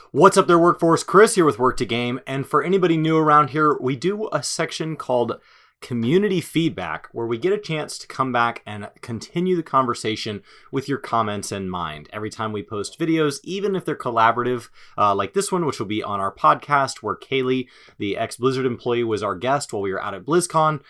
What's up there, workforce? Chris here with Work to Game, and for anybody new around here, we do a section called Community Feedback, where we get a chance to come back and continue the conversation with your comments in mind. Every time we post videos, even if they're collaborative, like this one, which will be on our podcast, where Kaylee, the ex-Blizzard employee, was our guest while we were out at BlizzCon,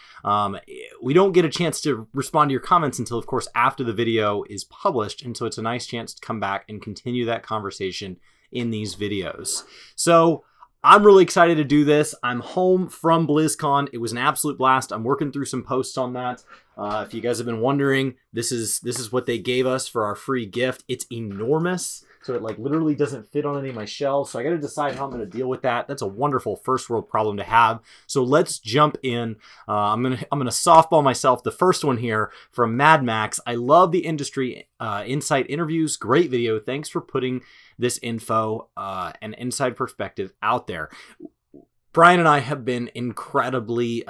we don't get a chance to respond to your comments until, of course, after the video is published, and so it's a nice chance to come back and continue that conversation in these videos. So I'm really excited to do this. I'm home from BlizzCon. It was an absolute blast. I'm working through some posts on that. If you guys have been wondering, this is what they gave us for our free gift. It's enormous, so it literally doesn't fit on any of my shelves. So I got to decide how I'm going to deal with that. That's a wonderful first world problem to have. So let's jump in. I'm gonna softball myself. The first one here from Mad Max. I love the industry insight interviews. Great video. Thanks for putting this info and inside perspective out there. Brian and I have been incredibly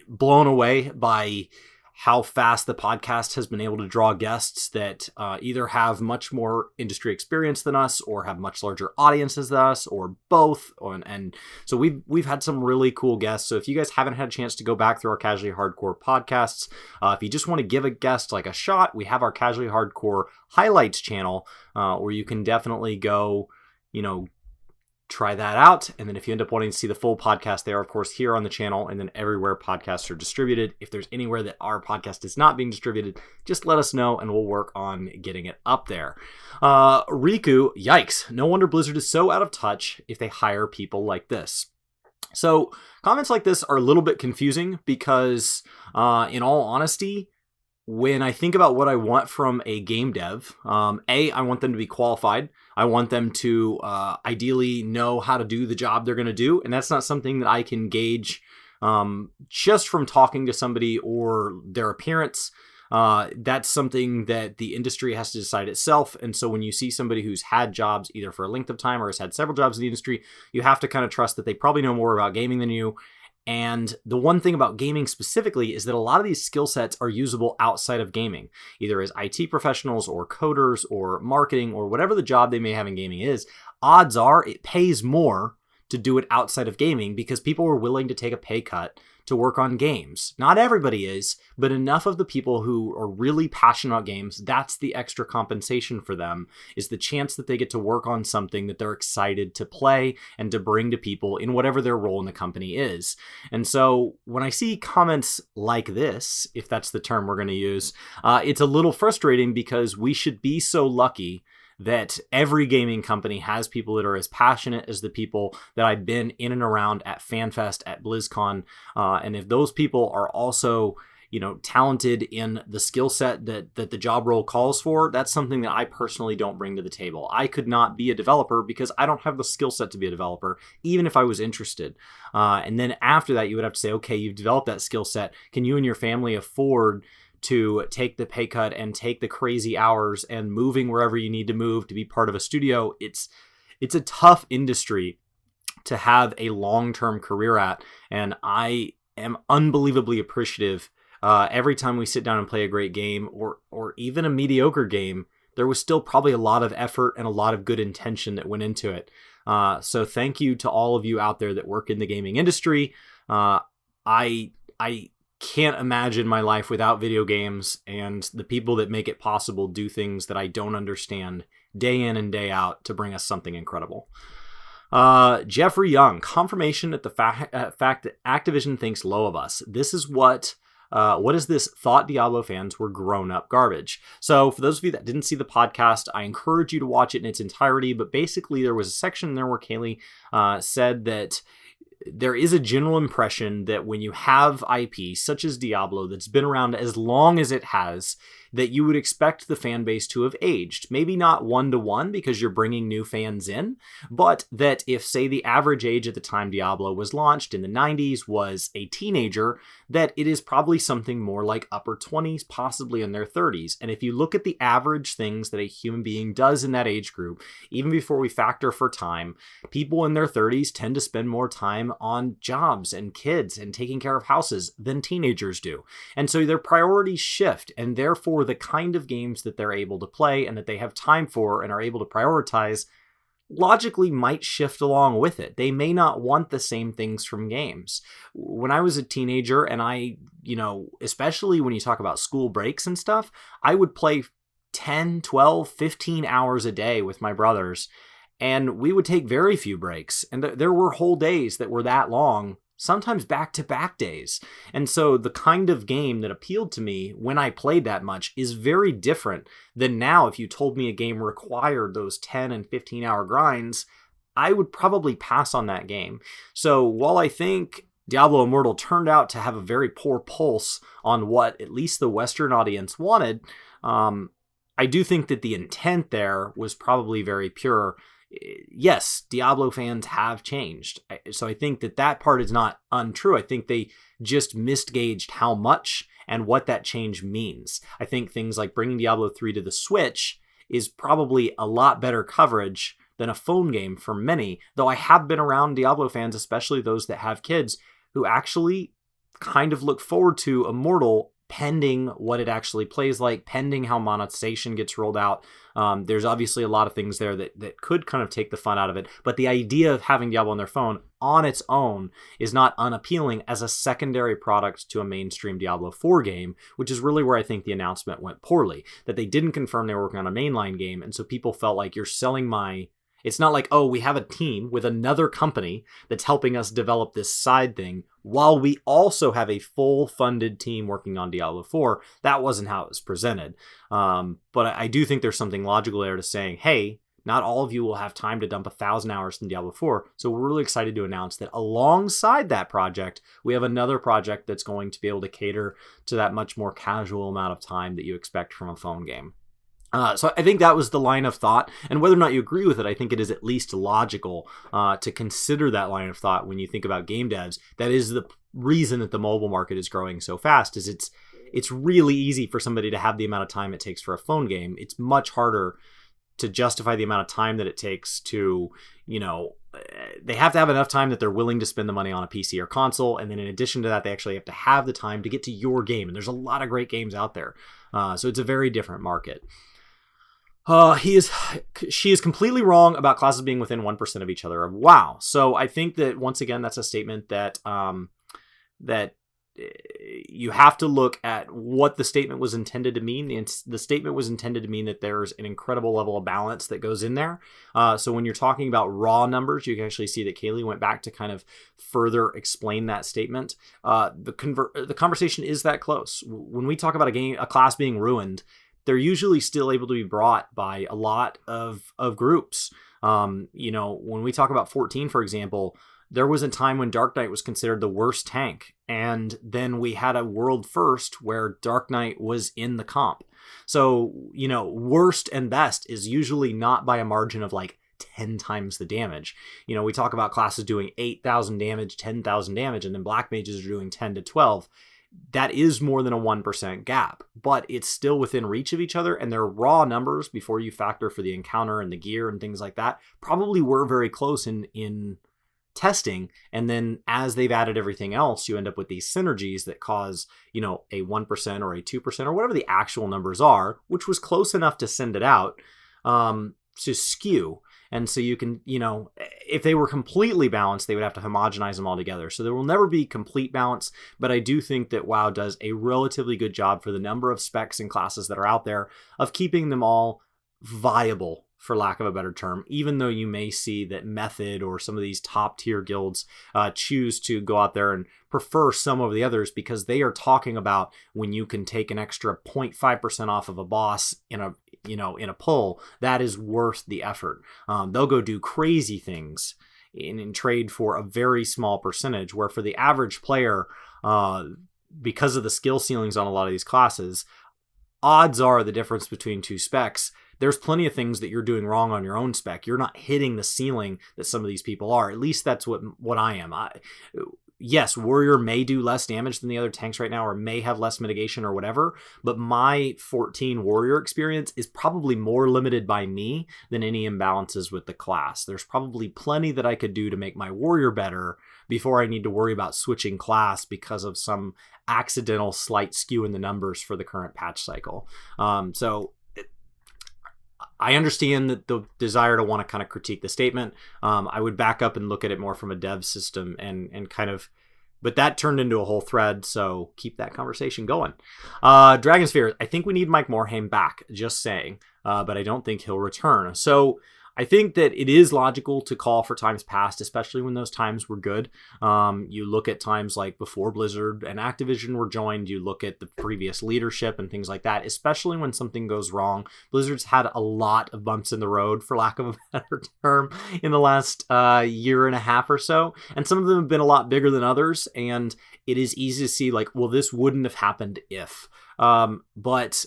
blown away by how fast the podcast has been able to draw guests that either have much more industry experience than us, or have much larger audiences than us, or both. And so we've had some really cool guests. So if you guys haven't had a chance to go back through our Casually Hardcore podcasts, if you just want to give a guest like a shot, we have our Casually Hardcore highlights channel where you can definitely go, try that out. And then if you end up wanting to see the full podcast, they are, of course, here on the channel and then everywhere podcasts are distributed. If there's anywhere that our podcast is not being distributed, just let us know and we'll work on getting it up there. Riku, yikes. No wonder Blizzard is so out of touch if they hire people like this. So comments like this are a little bit confusing because, in all honesty, when I think about what I want from a game dev, I want them to be qualified. I want them to ideally know how to do the job they're going to do. And that's not something that I can gauge just from talking to somebody or their appearance. That's something that the industry has to decide itself. And so when you see somebody who's had jobs either for a length of time or has had several jobs in the industry, you have to kind of trust that they probably know more about gaming than you. And the one thing about gaming specifically is that a lot of these skill sets are usable outside of gaming, either as IT professionals or coders or marketing or whatever the job they may have in gaming is. Odds are it pays more to do it outside of gaming because people are willing to take a pay cut to work on games. Not everybody is, but enough of the people who are really passionate about games, that's the extra compensation for them, is the chance that they get to work on something that they're excited to play and to bring to people in whatever their role in the company is. And so when I see comments like this, if that's the term we're going to use, it's a little frustrating because we should be so lucky that every gaming company has people that are as passionate as the people that I've been in and around at FanFest, at BlizzCon. And if those people are also, talented in the skill set that the job role calls for, that's something that I personally don't bring to the table. I could not be a developer because I don't have the skill set to be a developer, even if I was interested. And then after that, you would have to say, okay, you've developed that skill set. Can you and your family afford to take the pay cut and take the crazy hours and moving wherever you need to move to be part of a studio? It's a tough industry to have a long-term career at. And I am unbelievably appreciative every time we sit down and play a great game or even a mediocre game. There was still probably a lot of effort and a lot of good intention that went into it. So thank you to all of you out there that work in the gaming industry. I can't imagine my life without video games, and the people that make it possible do things that I don't understand day in and day out to bring us something incredible. Jeffrey Young, confirmation at the fact that Activision thinks low of us. This is what is this? Thought Diablo fans were grown-up garbage. So for those of you that didn't see the podcast, I encourage you to watch it in its entirety, but basically there was a section there where Kaylee said that there is a general impression that when you have IP such as Diablo that's been around as long as it has, that you would expect the fan base to have aged. Maybe not one-to-one because you're bringing new fans in, but that if, say, the average age at the time Diablo was launched in the 90s was a teenager, that it is probably something more like upper 20s, possibly in their 30s. And if you look at the average things that a human being does in that age group, even before we factor for time, people in their 30s tend to spend more time on jobs and kids and taking care of houses than teenagers do. And so their priorities shift, and therefore the kind of games that they're able to play and that they have time for and are able to prioritize logically might shift along with it. They may not want the same things from games. When I was a teenager and especially when you talk about school breaks and stuff, I would play 10, 12, 15 hours a day with my brothers, and we would take very few breaks. And there were whole days that were that long, sometimes back-to-back days. And so the kind of game that appealed to me when I played that much is very different than now. If you told me a game required those 10 and 15-hour grinds, I would probably pass on that game. So while I think Diablo Immortal turned out to have a very poor pulse on what at least the Western audience wanted, I do think that the intent there was probably very pure. Yes, Diablo fans have changed. So I think that part is not untrue. I think they just misgauged how much and what that change means. I think things like bringing Diablo 3 to the Switch is probably a lot better coverage than a phone game for many, though I have been around Diablo fans, especially those that have kids, who actually kind of look forward to Immortal pending what it actually plays like, pending how monetization gets rolled out. There's obviously a lot of things there that could kind of take the fun out of it, but the idea of having Diablo on their phone on its own is not unappealing as a secondary product to a mainstream Diablo 4 game, which is really where I think the announcement went poorly, that they didn't confirm they were working on a mainline game, and so people felt like you're selling my... It's not like, oh, we have a team with another company that's helping us develop this side thing while we also have a full funded team working on Diablo 4. That wasn't how it was presented. But I do think there's something logical there to saying, hey, not all of you will have time to dump 1,000 hours in Diablo 4. So we're really excited to announce that alongside that project, we have another project that's going to be able to cater to that much more casual amount of time that you expect from a phone game. So I think that was the line of thought, and whether or not you agree with it, I think it is at least logical to consider that line of thought when you think about game devs. That is the reason that the mobile market is growing so fast, is it's really easy for somebody to have the amount of time it takes for a phone game. It's much harder to justify the amount of time that it takes to, they have to have enough time that they're willing to spend the money on a PC or console, and then in addition to that, they actually have to have the time to get to your game, and there's a lot of great games out there. So it's a very different market. She is completely wrong about classes being within 1% of each other. Wow. So I think that once again, that's a statement that you have to look at what the statement was intended to mean. The statement was intended to mean that there's an incredible level of balance that goes in there. So when you're talking about raw numbers, you can actually see that Kaylee went back to kind of further explain that statement. The conversation is that close. When we talk about a class being ruined, they're usually still able to be brought by a lot of groups. When we talk about 14, for example, there was a time when Dark Knight was considered the worst tank. And then we had a world first where Dark Knight was in the comp. So, worst and best is usually not by a margin of like 10 times the damage. We talk about classes doing 8,000 damage, 10,000 damage, and then black mages are doing 10 to 12. That is more than a 1% gap, but it's still within reach of each other, and their raw numbers, before you factor for the encounter and the gear and things like that, probably were very close in testing. And then as they've added everything else, you end up with these synergies that cause, a 1% or a 2% or whatever the actual numbers are, which was close enough to send it out, to skew. And so you can, if they were completely balanced, they would have to homogenize them all together. So there will never be complete balance, but I do think that WoW does a relatively good job for the number of specs and classes that are out there of keeping them all viable, for lack of a better term, even though you may see that Method or some of these top tier guilds choose to go out there and prefer some over the others because they are talking about when you can take an extra 0.5% off of a boss in a pull, that is worth the effort. They'll go do crazy things in trade for a very small percentage, where for the average player, because of the skill ceilings on a lot of these classes, odds are the difference between two specs, there's plenty of things that you're doing wrong on your own spec. You're not hitting the ceiling that some of these people are. At least that's what I am. Yes, Warrior may do less damage than the other tanks right now, or may have less mitigation or whatever, but my 14 Warrior experience is probably more limited by me than any imbalances with the class. There's probably plenty that I could do to make my Warrior better before I need to worry about switching class because of some accidental slight skew in the numbers for the current patch cycle. So I understand that the desire to want to kind of critique the statement. I would back up and look at it more from a dev system and kind of, but that turned into a whole thread, so keep that conversation going. Dragonsphere, I think we need Mike Morhaime back, just saying, but I don't think he'll return. So I think that it is logical to call for times past, especially when those times were good. You look at times like before Blizzard and Activision were joined, you look at the previous leadership and things like that, especially when something goes wrong. Blizzard's had a lot of bumps in the road, for lack of a better term, in the last year and a half or so. And some of them have been a lot bigger than others. And it is easy to see like, well, this wouldn't have happened if. But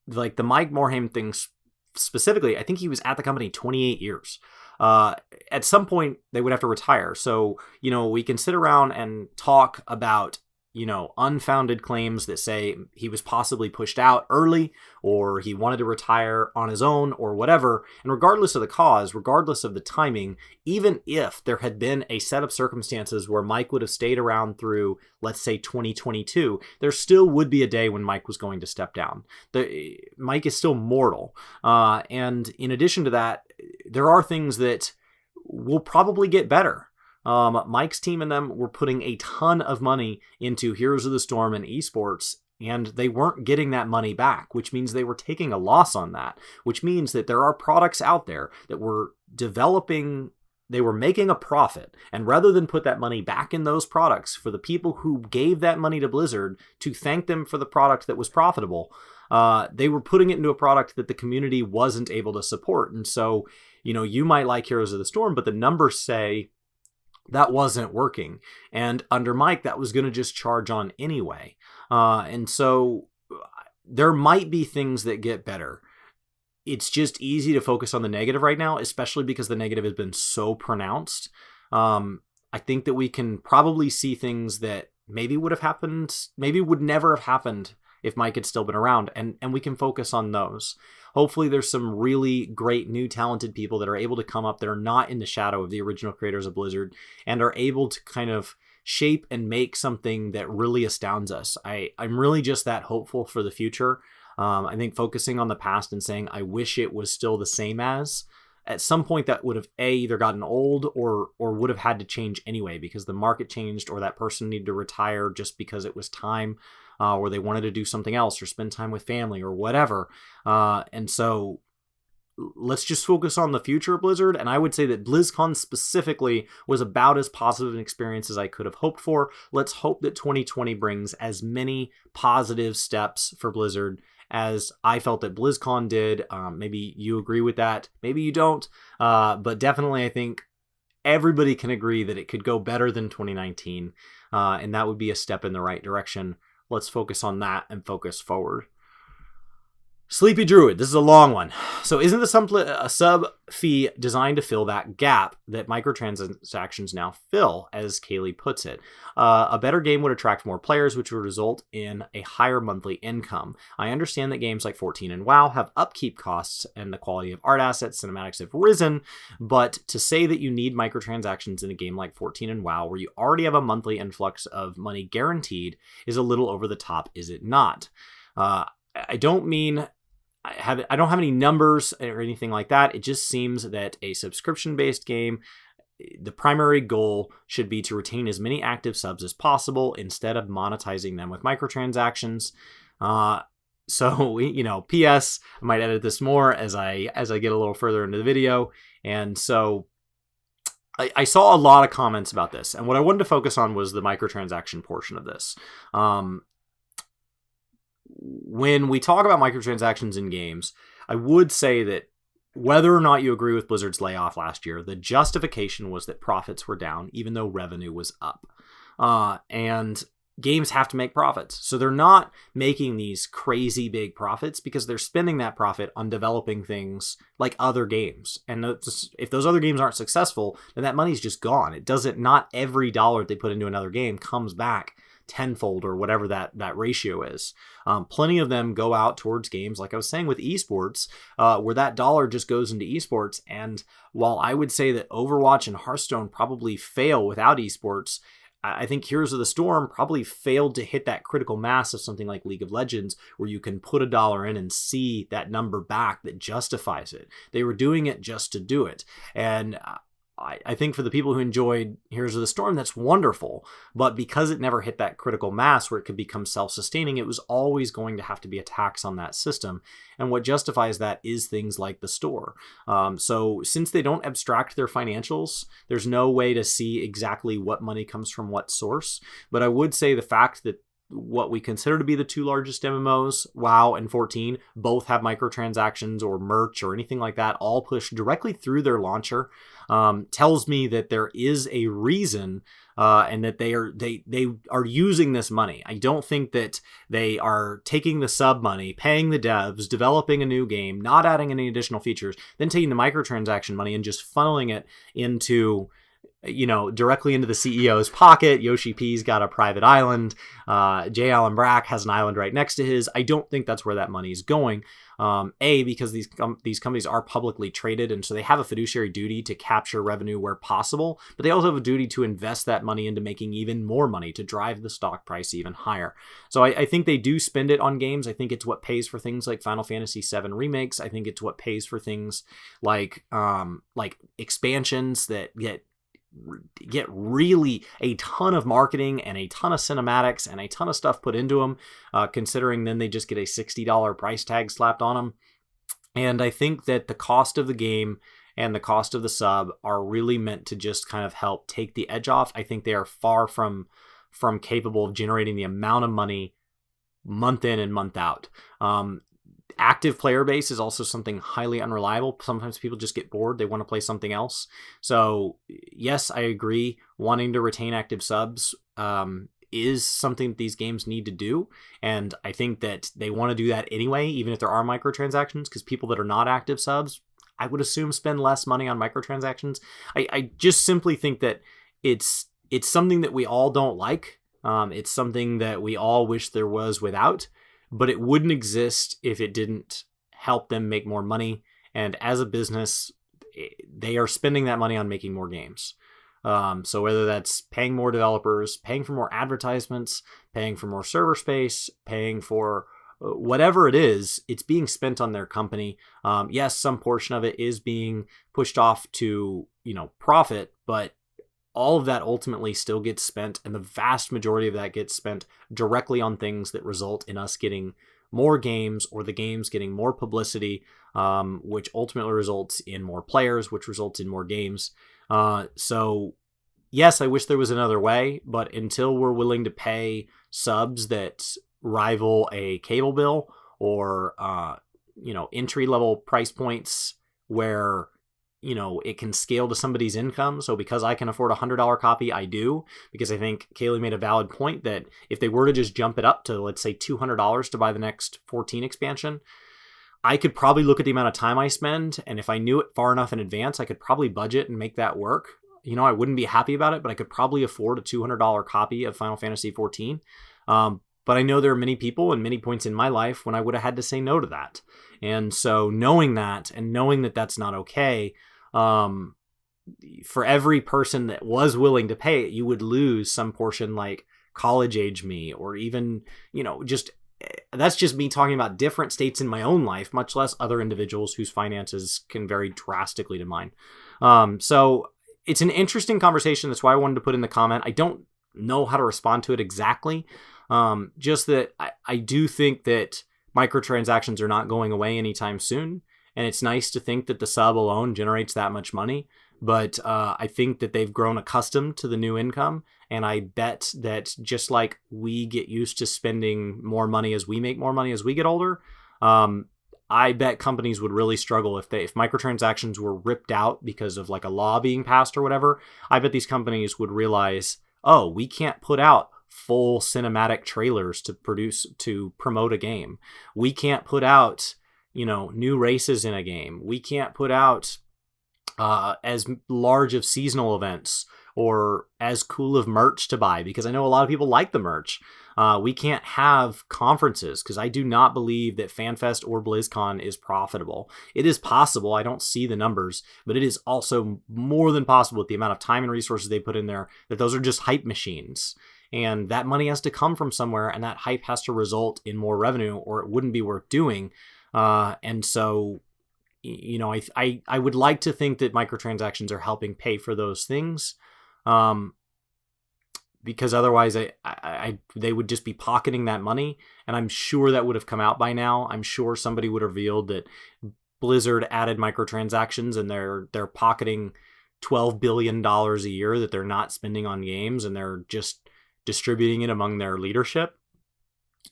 like the Mike Morhaime things, specifically, I think he was at the company 28 years. At some point, they would have to retire. So, we can sit around and talk about, unfounded claims that say he was possibly pushed out early or he wanted to retire on his own or whatever. And regardless of the cause, regardless of the timing, even if there had been a set of circumstances where Mike would have stayed around through, let's say, 2022, there still would be a day when Mike was going to step down. Mike is still mortal. And in addition to that, there are things that will probably get better. Mike's team and them were putting a ton of money into Heroes of the Storm and esports, and they weren't getting that money back, which means they were taking a loss on that, which means that there are products out there that were developing, they were making a profit, and rather than put that money back in those products for the people who gave that money to Blizzard to thank them for the product that was profitable, they were putting it into a product that the community wasn't able to support. And so, you might like Heroes of the Storm, but the numbers say that wasn't working. And under Mike, that was going to just charge on anyway. And so there might be things that get better. It's just easy to focus on the negative right now, especially because the negative has been so pronounced. I think that we can probably see things that maybe would have happened, maybe would never have happened if Mike had still been around, and we can focus on those. Hopefully there's some really great new talented people that are able to come up that are not in the shadow of the original creators of Blizzard and are able to kind of shape and make something that really astounds us. I'm really just that hopeful for the future. I think focusing on the past and saying, I wish it was still the same as, at some point that would have either gotten old or would have had to change anyway because the market changed or that person needed to retire just because it was time. Or they wanted to do something else or spend time with family or whatever. And so let's just focus on the future of Blizzard. And I would say that BlizzCon specifically was about as positive an experience as I could have hoped for. Let's hope that 2020 brings as many positive steps for Blizzard as I felt that BlizzCon did. Maybe you agree with that. Maybe you don't. But definitely I think everybody can agree that it could go better than 2019. And that would be a step in the right direction. Let's focus on that and focus forward. Sleepy Druid, this is a long one. So isn't the sub fee designed to fill that gap that microtransactions now fill, as Kaylee puts it? A better game would attract more players, which would result in a higher monthly income. I understand that games like 14 and WoW have upkeep costs and the quality of art assets, cinematics have risen, but to say that you need microtransactions in a game like 14 and WoW, where you already have a monthly influx of money guaranteed, is a little over the top, is it not? I don't mean... I don't have any numbers or anything like that. It just seems that a subscription-based game, the primary goal should be to retain as many active subs as possible instead of monetizing them with microtransactions. So P.S. I might edit this more as I get a little further into the video. And so I saw a lot of comments about this, and what I wanted to focus on was the microtransaction portion of this. When we talk about microtransactions in games, I would say that whether or not you agree with Blizzard's layoff last year, the justification was that profits were down, even though revenue was up. And games have to make profits. So they're not making these crazy big profits because they're spending that profit on developing things like other games. And if those other games aren't successful, then that money's just gone. Not every dollar they put into another game comes back tenfold or whatever that ratio is. Plenty of them go out towards games, like I was saying with esports, where that dollar just goes into esports. And while I would say that Overwatch and Hearthstone probably fail without esports, I think Heroes of the Storm probably failed to hit that critical mass of something like League of Legends, where you can put $1 in and see that number back that justifies it. They were doing it just to do it. And I think for the people who enjoyed Heroes of the Storm, that's wonderful. But because it never hit that critical mass where it could become self-sustaining, it was always going to have to be a tax on that system. And what justifies that is things like the store. So since they don't abstract their financials, there's no way to see exactly what money comes from what source. But I would say the fact that what we consider to be the two largest MMOs, WoW and 14, both have microtransactions or merch or anything like that, all pushed directly through their launcher, tells me that there is a reason and that they are using this money. I don't think that they are taking the sub money, paying the devs, developing a new game, not adding any additional features, then taking the microtransaction money and just funneling it into, directly into the CEO's pocket. Yoshi P's got a private island. J. Allen Brack has an island right next to his. I don't think that's where that money is going. Because these companies are publicly traded, and so they have a fiduciary duty to capture revenue where possible, but they also have a duty to invest that money into making even more money to drive the stock price even higher. So I think they do spend it on games. I think it's what pays for things like Final Fantasy VII remakes. I think it's what pays for things like expansions that get really a ton of marketing and a ton of cinematics and a ton of stuff put into them, considering then they just get a $60 price tag slapped on them. And I think that the cost of the game and the cost of the sub are really meant to just kind of help take the edge off. I think they are far from capable of generating the amount of money month in and month out. Active player base is also something highly unreliable. Sometimes people just get bored. They want to play something else. So yes, I agree. Wanting to retain active subs is something that these games need to do. And I think that they want to do that anyway, even if there are microtransactions, because people that are not active subs, I would assume, spend less money on microtransactions. I just simply think that it's something that we all don't like. It's something that we all wish there was without. But it wouldn't exist if it didn't help them make more money. And as a business, they are spending that money on making more games. So whether that's paying more developers, paying for more advertisements, paying for more server space, paying for whatever it is, it's being spent on their company. Yes, some portion of it is being pushed off to, profit, but all of that ultimately still gets spent, and the vast majority of that gets spent directly on things that result in us getting more games, or the games getting more publicity, which ultimately results in more players, which results in more games. So yes, I wish there was another way, but until we're willing to pay subs that rival a cable bill, or entry-level price points where it can scale to somebody's income. So because I can afford a $100 copy, I do, because I think Kaylee made a valid point that if they were to just jump it up to, let's say, $200 to buy the next 14 expansion, I could probably look at the amount of time I spend, and if I knew it far enough in advance, I could probably budget and make that work. I wouldn't be happy about it, but I could probably afford a $200 copy of Final Fantasy XIV. But I know there are many people and many points in my life when I would have had to say no to that. And so knowing that, and knowing that that's not okay, for every person that was willing to pay it, you would lose some portion, like college age me, or even, that's just me talking about different states in my own life, much less other individuals whose finances can vary drastically to mine. So it's an interesting conversation. That's why I wanted to put in the comment. I don't know how to respond to it exactly. Just that I do think that microtransactions are not going away anytime soon. And it's nice to think that the sub alone generates that much money. But I think that they've grown accustomed to the new income. And I bet that just like we get used to spending more money as we make more money as we get older, I bet companies would really struggle if microtransactions were ripped out because of like a law being passed or whatever. I bet these companies would realize, oh, we can't put out full cinematic trailers to promote a game. We can't put out new races in a game. We can't put out as large of seasonal events or as cool of merch to buy, because I know a lot of people like the merch. We can't have conferences because I do not believe that FanFest or BlizzCon is profitable. It is possible. I don't see the numbers, but it is also more than possible with the amount of time and resources they put in there that those are just hype machines. And that money has to come from somewhere, and that hype has to result in more revenue, or it wouldn't be worth doing. And so, you know, I would like to think that microtransactions are helping pay for those things. Because otherwise they would just be pocketing that money, and I'm sure that would have come out by now. I'm sure somebody would have revealed that Blizzard added microtransactions and they're pocketing $12 billion a year that they're not spending on games, and they're just distributing it among their leadership.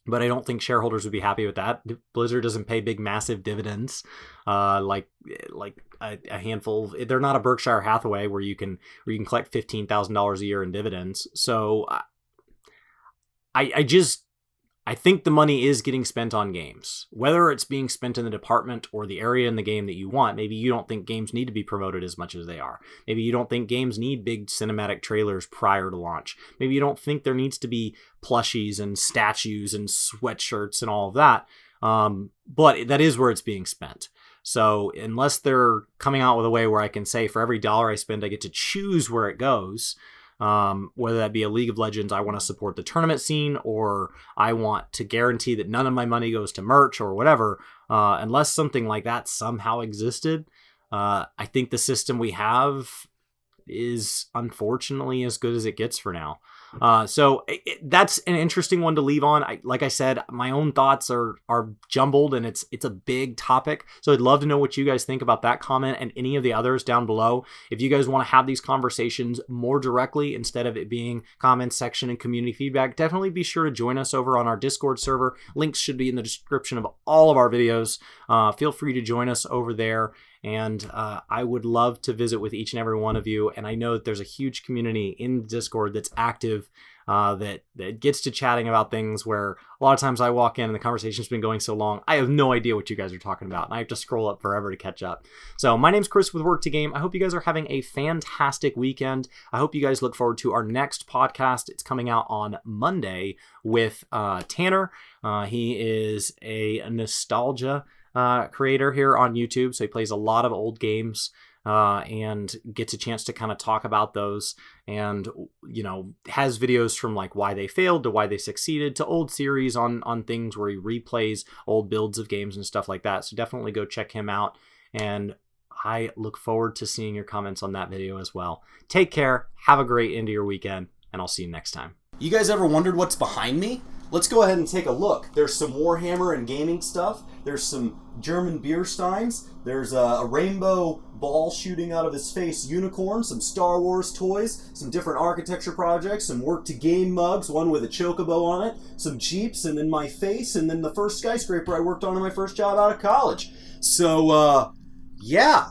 But I don't think shareholders would be happy with that. Blizzard doesn't pay big, massive dividends, like a handful. They're not a Berkshire Hathaway where you can collect $15,000 a year in dividends. So I think the money is getting spent on games, whether it's being spent in the department or the area in the game that you want. Maybe you don't think games need to be promoted as much as they are. Maybe you don't think games need big cinematic trailers prior to launch. Maybe you don't think there needs to be plushies and statues and sweatshirts and all of that. But that is where it's being spent. So unless they're coming out with a way where I can say for every dollar I spend, I get to choose where it goes, whether that be a League of Legends, I want to support the tournament scene, or I want to guarantee that none of my money goes to merch or whatever, unless something like that somehow existed, I think the system we have is unfortunately as good as it gets for now. So that's an interesting one to leave on. Like I said, my own thoughts are jumbled, and it's a big topic. So I'd love to know what you guys think about that comment and any of the others down below. If you guys want to have these conversations more directly instead of it being comments section and community feedback, definitely be sure to join us over on our Discord server. Links should be in the description of all of our videos. Feel free to join us over there. And I would love to visit with each and every one of you. And I know that there's a huge community in Discord that's active, that gets to chatting about things where a lot of times I walk in and the conversation's been going so long, I have no idea what you guys are talking about, and I have to scroll up forever to catch up. So my name's Chris with Work to Game. I hope you guys are having a fantastic weekend. I hope you guys look forward to our next podcast. It's coming out on Monday with Tanner. He is a nostalgia creator here on YouTube, so he plays a lot of old games and gets a chance to kind of talk about those, and you know, has videos from like why they failed to why they succeeded to old series on things where he replays old builds of games and stuff like that. So definitely go check him out, and I look forward to seeing your comments on that video as well. Take care, have a great end of your weekend, and I'll see you next time. You guys ever wondered what's behind me? Let's go ahead and take a look. There's some Warhammer and gaming stuff. There's some German beer steins. There's a rainbow ball shooting out of his face unicorn. Some Star Wars toys. Some different architecture projects. Some Work to Game mugs. One with a chocobo on it. Some Jeeps. And then my face. And then the first skyscraper I worked on in my first job out of college. So, yeah.